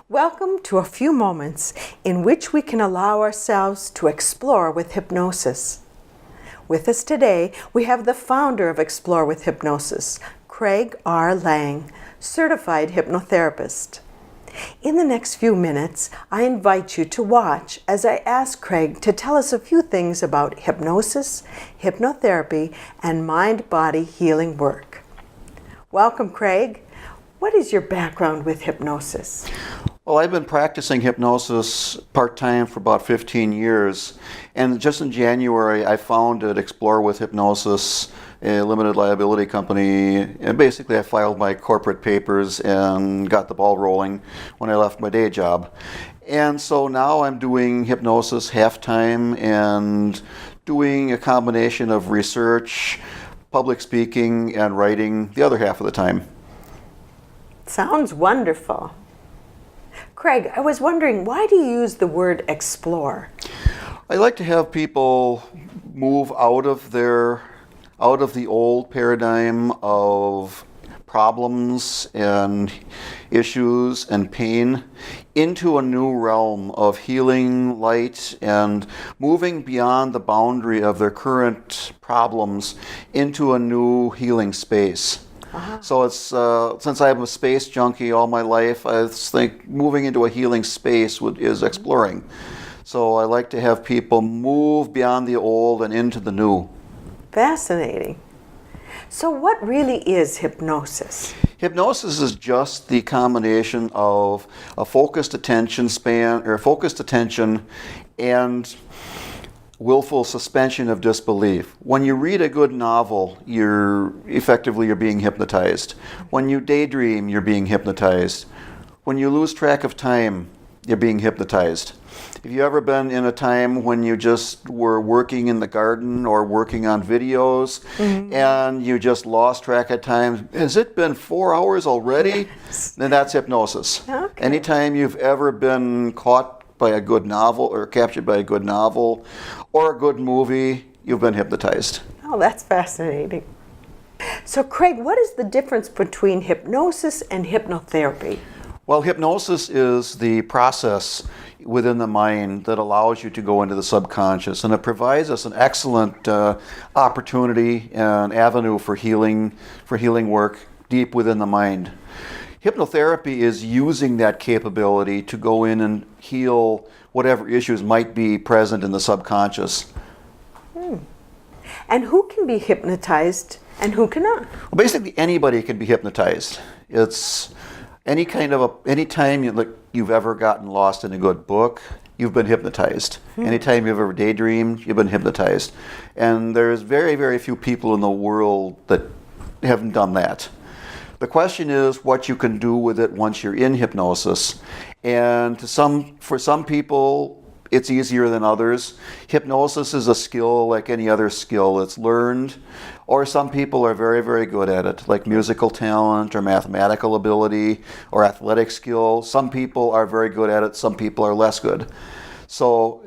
Welcome to a few moments in which we can allow ourselves to explore with hypnosis. With us today, we have the founder of Explore with Hypnosis, Craig R. Lang, certified hypnotherapist. In the next few minutes, I invite you to watch as I ask Craig to tell us a few things about hypnosis, hypnotherapy, and mind-body healing work. Welcome, Craig. What is your background with hypnosis? Well, I've been practicing hypnosis part-time for about 15 years, and just in January I founded Explore with Hypnosis, a limited liability company, and basically I filed my corporate papers and got the ball rolling when I left my day job. And so now I'm doing hypnosis half-time and doing a combination of research, public speaking, and writing the other half of the time. Sounds wonderful. Craig, I was wondering, why do you use the word explore? I like to have people move out of the old paradigm of problems and issues and pain into a new realm of healing, light, and moving beyond the boundary of their current problems into a new healing space. So it's since I'm a space junkie all my life, I think moving into a healing space is exploring. So I like to have people move beyond the old and into the new. Fascinating. So what really is hypnosis? Hypnosis is just the combination of a focused attention span, or focused attention, and willful suspension of disbelief. When you read a good novel, you're being hypnotized. When you daydream, you're being hypnotized. When you lose track of time, you're being hypnotized. Have you ever been in a time when you just were working in the garden or working on videos and you just lost track of time? Has it been 4 hours already? Yes. Then that's hypnosis. Okay. Anytime you've ever been caught by a good novel or captured by a good novel or a good movie, you've been hypnotized. Oh, that's fascinating. So Craig, what is the difference between hypnosis and hypnotherapy? Well, hypnosis is the process within the mind that allows you to go into the subconscious, and it provides us an excellent opportunity and avenue for healing work deep within the mind. Hypnotherapy is using that capability to go in and heal whatever issues might be present in the subconscious. And who can be hypnotized and who cannot? Well, basically anybody can be hypnotized. It's any time you've ever gotten lost in a good book, you've been hypnotized. Anytime you've ever daydreamed, you've been hypnotized. And there's very, very few people in the world that haven't done that. The question is what you can do with it once you're in hypnosis. And for some people, it's easier than others. Hypnosis is a skill like any other skill. It's learned, or some people are very, very good at it, like musical talent or mathematical ability or athletic skill. Some people are very good at it, some people are less good. So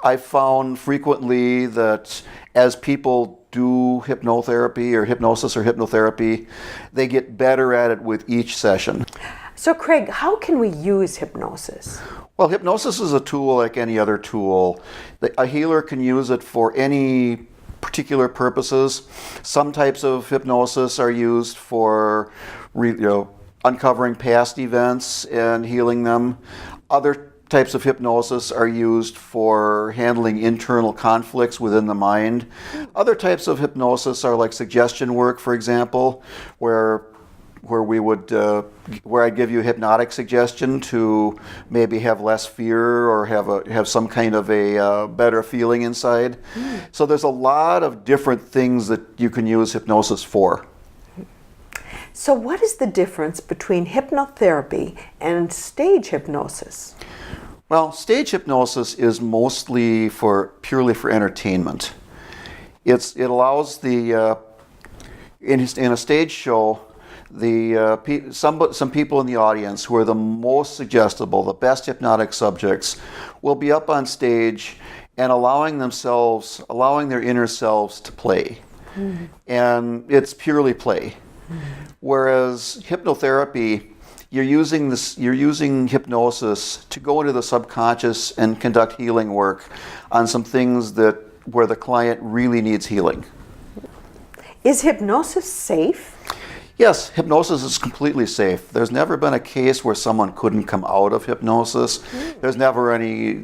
I found frequently that as people do hypnotherapy or hypnosis or hypnotherapy, they get better at it with each session. So Craig, how can we use hypnosis? Well, hypnosis is a tool like any other tool. A healer can use it for any particular purposes. Some types of hypnosis are used for uncovering past events and healing them. Other types of hypnosis are used for handling internal conflicts within the mind. Other types of hypnosis are like suggestion work, for example, where I give you a hypnotic suggestion to maybe have less fear or have some kind of a better feeling inside. So there's a lot of different things that you can use hypnosis for. So what is the difference between hypnotherapy and stage hypnosis? Well, stage hypnosis is mostly purely for entertainment. It allows in a stage show, some people in the audience who are the most suggestible, the best hypnotic subjects, will be up on stage and allowing their inner selves to play. And it's purely play. Whereas hypnotherapy You're using hypnosis to go into the subconscious and conduct healing work on some things that where the client really needs healing. Is hypnosis safe? Yes, hypnosis is completely safe. There's never been a case where someone couldn't come out of hypnosis. There's never any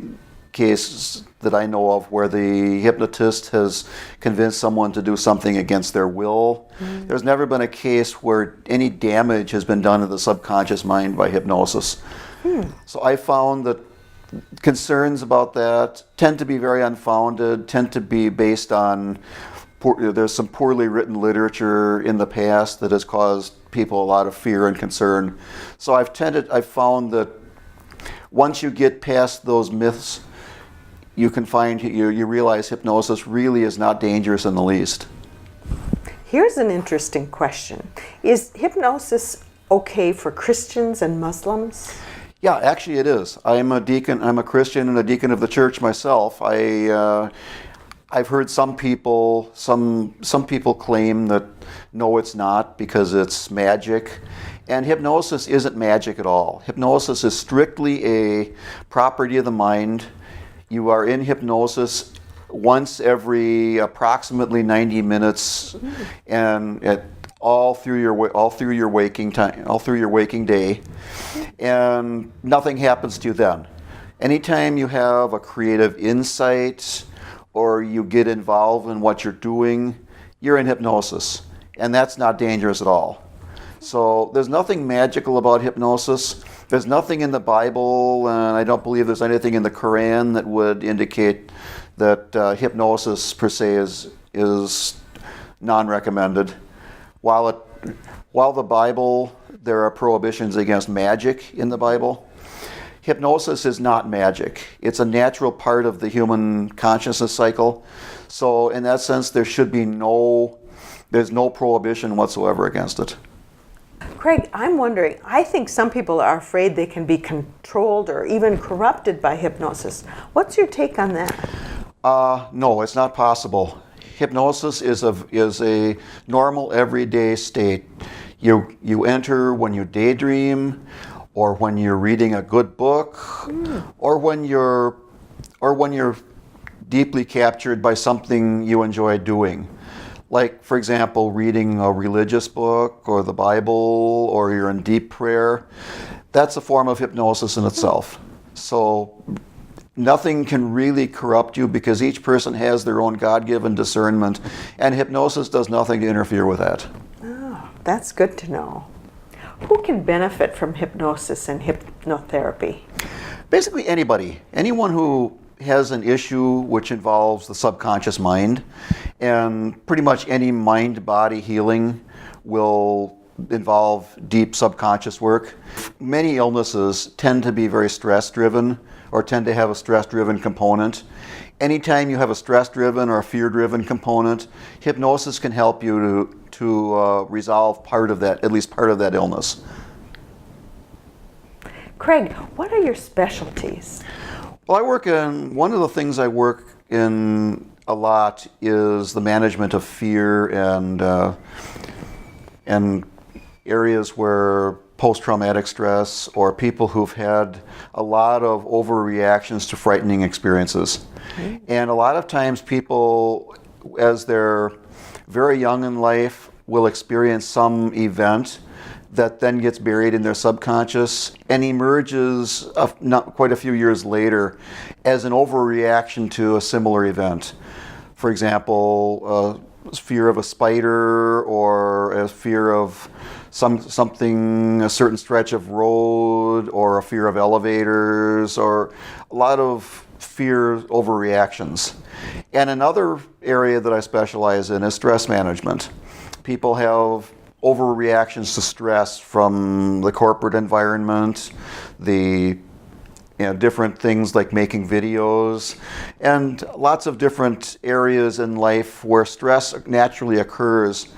case that I know of where the hypnotist has convinced someone to do something against their will. There's never been a case where any damage has been done to the subconscious mind by hypnosis. So I found that concerns about that tend to be very unfounded, tend to be based on there's some poorly written literature in the past that has caused people a lot of fear and concern. So I've found that once you get past those myths, you can find you realize hypnosis really is not dangerous in the least. Here's an interesting question. Is hypnosis okay for Christians and Muslims? Yeah, actually it is. I'm a deacon. I'm a Christian and a deacon of the church myself. I've heard some people claim that no, it's not because it's magic. And hypnosis isn't magic at all. Hypnosis is strictly a property of the mind. You are in hypnosis once every approximately 90 minutes, and all through your waking time, all through your waking day, and nothing happens to you then. Anytime you have a creative insight or you get involved in what you're doing, you're in hypnosis, and that's not dangerous at all. So there's nothing magical about hypnosis. There's nothing in the Bible, and I don't believe there's anything in the Quran that would indicate that hypnosis per se is non-recommended. While the Bible, there are prohibitions against magic in the Bible, hypnosis is not magic. It's a natural part of the human consciousness cycle. So in that sense, there's no prohibition whatsoever against it. Craig, I'm wondering, I think some people are afraid they can be controlled or even corrupted by hypnosis. What's your take on that? No, it's not possible. Hypnosis is a normal everyday state. You enter when you daydream, or when you're reading a good book, or when you're deeply captured by something you enjoy doing. Like, for example, reading a religious book or the Bible, or you're in deep prayer. That's a form of hypnosis in itself. So nothing can really corrupt you because each person has their own God-given discernment, and hypnosis does nothing to interfere with that. Oh, that's good to know. Who can benefit from hypnosis and hypnotherapy? Basically anybody. Anyone who has an issue which involves the subconscious mind, and pretty much any mind-body healing will involve deep subconscious work. Many illnesses tend to be very stress-driven or tend to have a stress-driven component. Anytime you have a stress-driven or a fear-driven component, hypnosis can help you to resolve part of that, at least part of that illness. Craig, what are your specialties? Well, one of the things I work in a lot is the management of fear and areas where post-traumatic stress or people who've had a lot of overreactions to frightening experiences. And a lot of times people, as they're very young in life, will experience some event that then gets buried in their subconscious and emerges not quite a few years later as an overreaction to a similar event. For example, fear of a spider, or a fear of something, a certain stretch of road, or a fear of elevators, or a lot of fear overreactions. And another area that I specialize in is stress management. People have overreactions to stress from the corporate environment, different things like making videos, and lots of different areas in life where stress naturally occurs.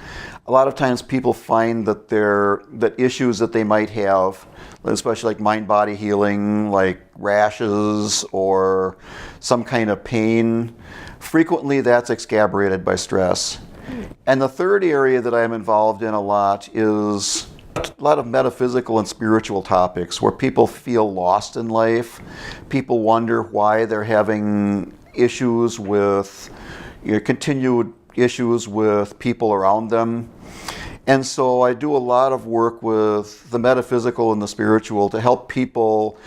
A lot of times people find that issues that they might have, especially like mind-body healing, like rashes or some kind of pain, frequently that's exacerbated by stress. And the third area that I'm involved in a lot is lot of metaphysical and spiritual topics where people feel lost in life. People wonder why they're having issues with, continued issues with people around them. And so I do a lot of work with the metaphysical and the spiritual to help people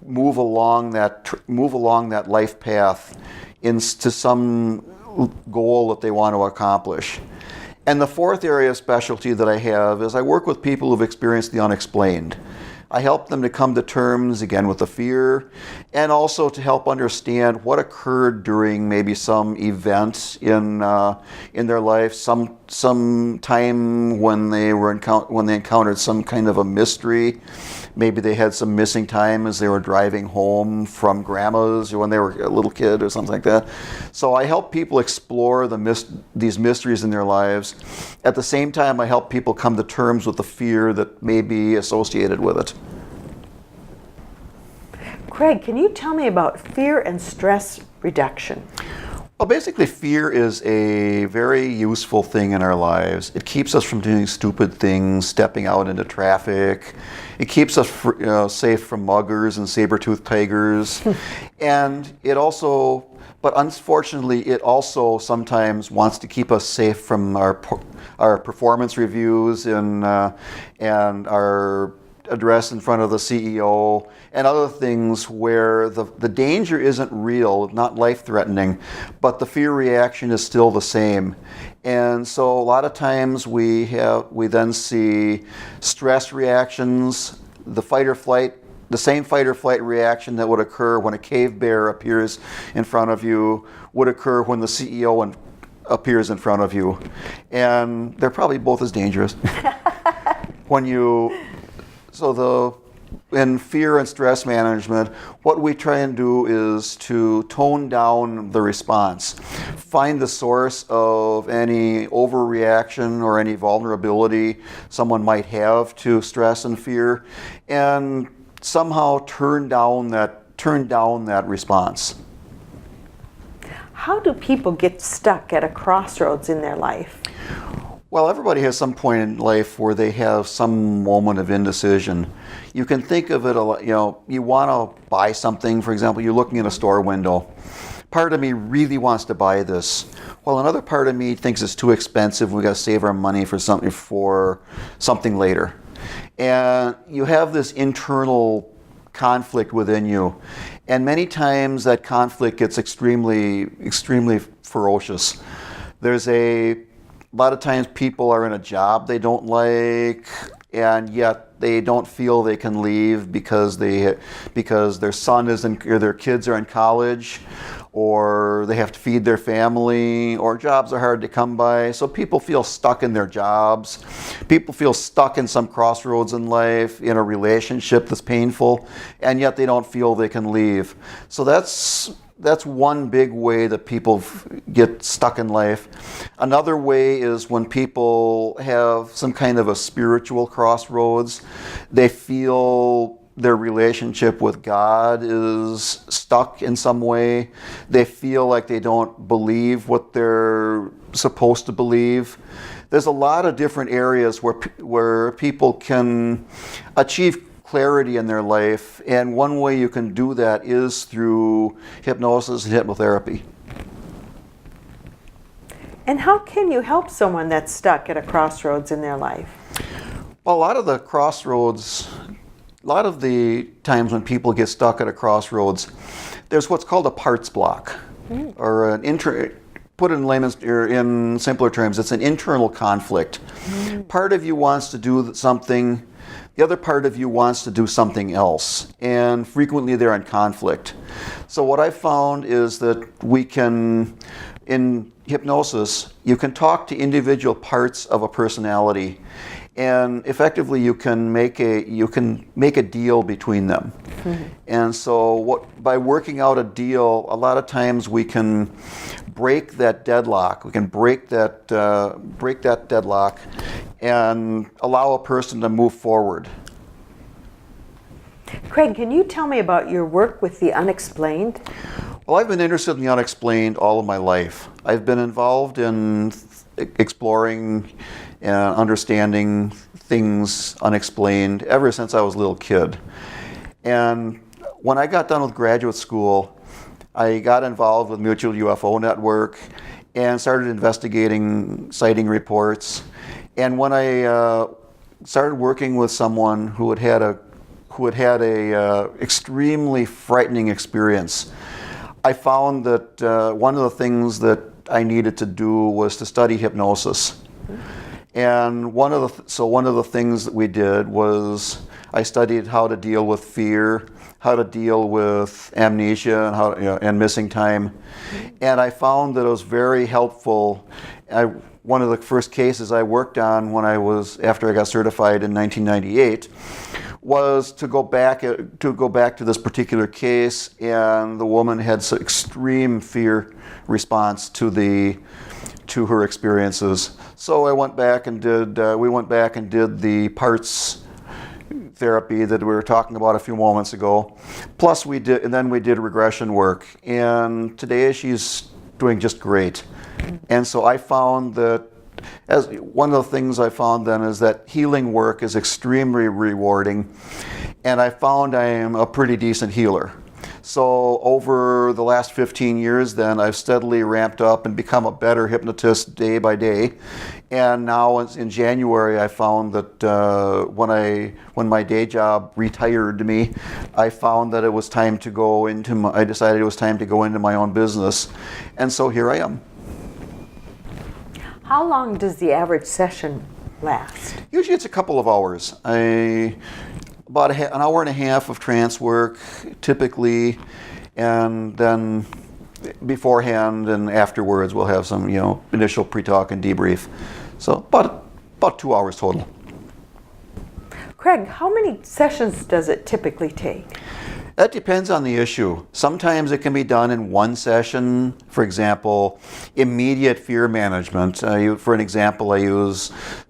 move along that life path into some goal that they want to accomplish. And the fourth area of specialty that I have is I work with people who've experienced the unexplained. I help them to come to terms, again, with the fear, and also to help understand what occurred during maybe some event in their life, some time when they encountered some kind of a mystery. Maybe they had some missing time as they were driving home from grandma's or when they were a little kid or something like that. So I help people explore these mysteries in their lives. At the same time, I help people come to terms with the fear that may be associated with it. Craig, can you tell me about fear and stress reduction? Well, basically, fear is a very useful thing in our lives. It keeps us from doing stupid things, stepping out into traffic. It keeps us safe from muggers and saber-toothed tigers. And it also, but unfortunately, it also sometimes wants to keep us safe from our performance reviews and our address in front of the CEO and other things where the danger isn't real, not life-threatening, but the fear reaction is still the same. And so a lot of times we then see stress reactions, the same fight or flight reaction that would occur when a cave bear appears in front of you would occur when the CEO appears in front of you. And they're probably both as dangerous. In fear and stress management, what we try and do is to tone down the response, find the source of any overreaction or any vulnerability someone might have to stress and fear, and somehow turn down that response. How do people get stuck at a crossroads in their life? Well, everybody has some point in life where they have some moment of indecision. You can think of it, you want to buy something, for example, you're looking in a store window. Part of me really wants to buy this. Well, another part of me thinks it's too expensive, we got to save our money for something later. And you have this internal conflict within you. And many times that conflict gets extremely, extremely ferocious. A lot of times people are in a job they don't like, and yet they don't feel they can leave because their son or their kids are in college, or they have to feed their family, or jobs are hard to come by. So people feel stuck in their jobs. People feel stuck in some crossroads in life, in a relationship that's painful, and yet they don't feel they can leave. So that's one big way that people get stuck in life. Another way is when people have some kind of a spiritual crossroads. They feel their relationship with God is stuck in some way. They feel like they don't believe what they're supposed to believe. There's a lot of different areas where people can achieve clarity in their life, and one way you can do that is through hypnosis and hypnotherapy. And how can you help someone that's stuck at a crossroads in their life? Well, a lot of the times when people get stuck at a crossroads, there's what's called a parts block, or put in simpler terms, it's an internal conflict. Part of you wants to do something. The other part of you wants to do something else, and frequently they're in conflict. So what I've found is that in hypnosis, you can talk to individual parts of a personality, and effectively you can make a deal between them. And so by working out a deal, a lot of times we can break that deadlock. We can break that deadlock and allow a person to move forward. Craig, can you tell me about your work with the unexplained? A Well, I've been interested in the unexplained all of my life. I've been involved in exploring and understanding things unexplained ever since I was a little kid. And when I got done with graduate school, I got involved with Mutual UFO Network and started investigating sighting reports. And when I started working with someone who had had a extremely frightening experience, I found that one of the things that I needed to do was to study hypnosis. And one of the things that we did was I studied how to deal with fear, how to deal with amnesia, and and missing time. And I found that it was very helpful. One of the first cases I worked on after I got certified in 1998 was to go back to this particular case, and the woman had some extreme fear response to her experiences. So we went back and did the parts therapy that we were talking about a few moments ago. Plus we did regression work, and today she's doing just great. And so I found that as one of the things I found then is that healing work is extremely rewarding, and I found I am a pretty decent healer. So over the last 15 years then, I've steadily ramped up and become a better hypnotist day by day. And now in January, I found that when my day job retired me, I found that it was time to I decided it was time to go into my own business. And so here I am. How long does the average session last? Usually it's a couple of hours. About an hour and a half of trance work, typically, and then beforehand and afterwards we'll have some, initial pre-talk and debrief. So about 2 hours total. Craig, how many sessions does it typically take? That depends on the issue. Sometimes it can be done in one session. For example, immediate fear management. For an example,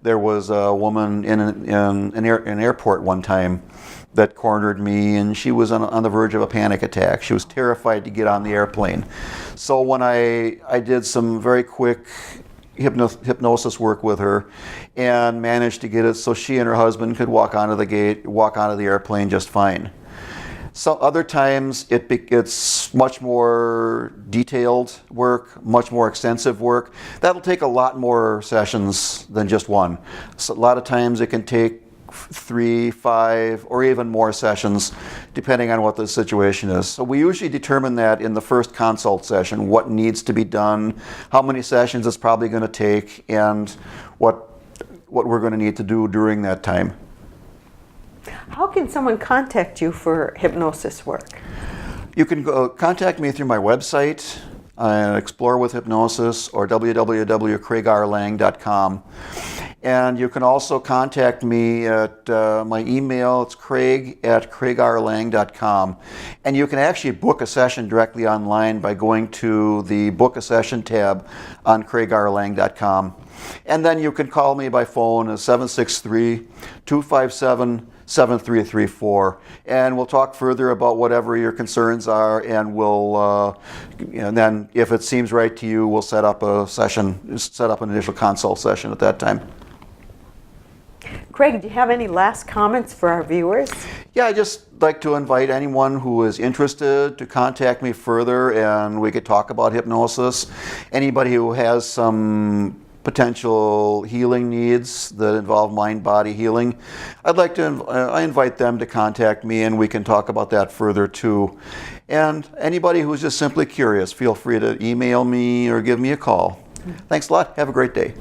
there was a woman in an airport one time that cornered me, and she was on the verge of a panic attack. She was terrified to get on the airplane. So when I did some very quick hypnosis work with her and managed to get it so she and her husband could walk onto the airplane just fine. So other times it's much more detailed work, much more extensive work. That'll take a lot more sessions than just one. So a lot of times it can take 3, 5, or even more sessions, depending on what the situation is. So we usually determine that in the first consult session, what needs to be done, how many sessions it's probably going to take, and what we're going to need to do during that time. How can someone contact you for hypnosis work? You can contact me through my website, Explore with Hypnosis, or www.craigrlang.com. And you can also contact me at my email. It's craig@craigrlang.com. And you can actually book a session directly online by going to the Book a Session tab on craigrlang.com. And then you can call me by phone at 763-257-7334, and we'll talk further about whatever your concerns are, and and then if it seems right to you, we'll set up an initial consult session at that time. Craig, do you have any last comments for our viewers? Yeah, I'd just like to invite anyone who is interested to contact me further, and we could talk about hypnosis. Anybody who has some potential healing needs that involve mind-body healing, I invite them to contact me, and we can talk about that further too. And anybody who's just simply curious, feel free to email me or give me a call. Thanks a lot. Have a great day.